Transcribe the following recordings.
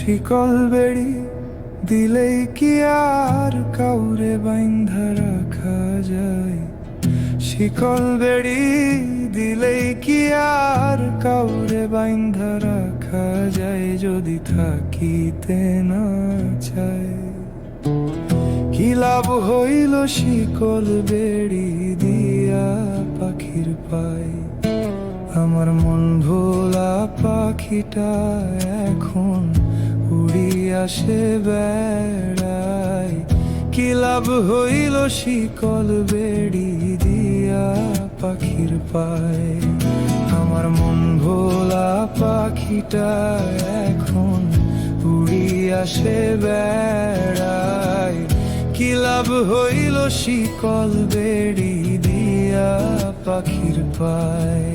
শিকল বেড়ি দিলেই কি আর কাউরে বাইন্ধা রাখা যায়? শিকল বেড়ি দিলেই কি আর কাউরে বাইন্ধা রাখা যায়? যদি থাকিতে না চায় কি লাভ হইল শিকল বেড়ি দিয়া পাখির পায়? আমার মন ভোলা পাখিটা এখন উড়িয়া সে বেড়ায়। কি লাভ হইল শিকল বেড়ি দিয়া পাখির পায়? আমার মন ভোলা পাখিটা এখন উড়িয়া সে বেড়ায়। কি লাভ হইল শিকল বেড়ি দিয়া পাখির পায়?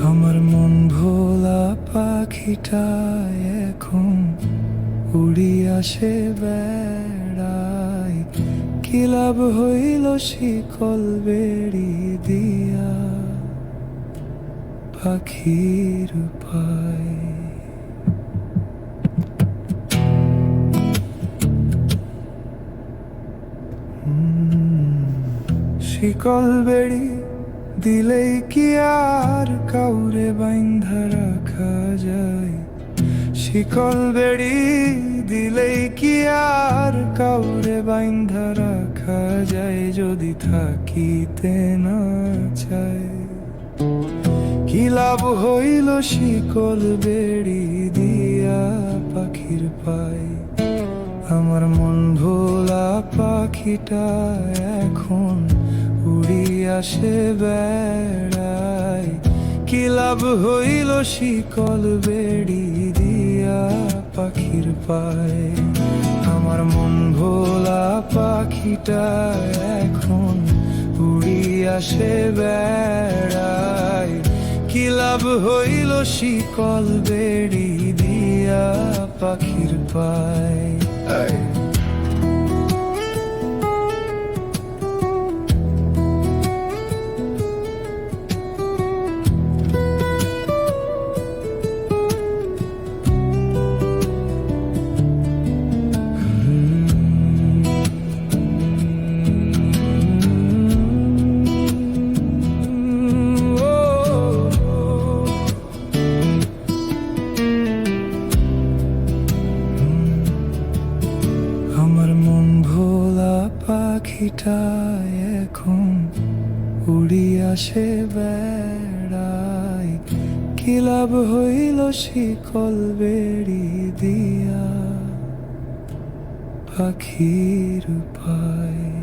আমার মন ভোলা পাখিটা এখন উড়িয়া সে বেড়ায়। কি লাভ হইল শিকল বেড়ি দিয়া পাখির পায়? শিকল বেড়ি দিলেই কি আর কাউরে বাইন্ধা রাখা যায়? শিকল বেড়ি দিলেই কি আর কাউরে বাইন্ধা রাখা যায়? যদি থাকিতে না চায় কি লাভ হইল শিকল বেড়ি দিয়া পাখির পায়? আমার মন ভোলা পাখিটা এখন উড়িয়া সে বেড়ায়। কি লাভ হইল শিকল বেড়ি দিয়া পাখির পায়? আমার মন ভোলা পাখিটা এখন উড়িয়া সে বেড়ায়। কি লাভ হইল শিকল বেড়ি দিয়া পাখির পায়? আমার মন ভোলা পাখিটা এখন উড়িয়া সে বেড়ায়। কি লাভ হইল শিকল বেড়ি দিয়া পাখির পায়?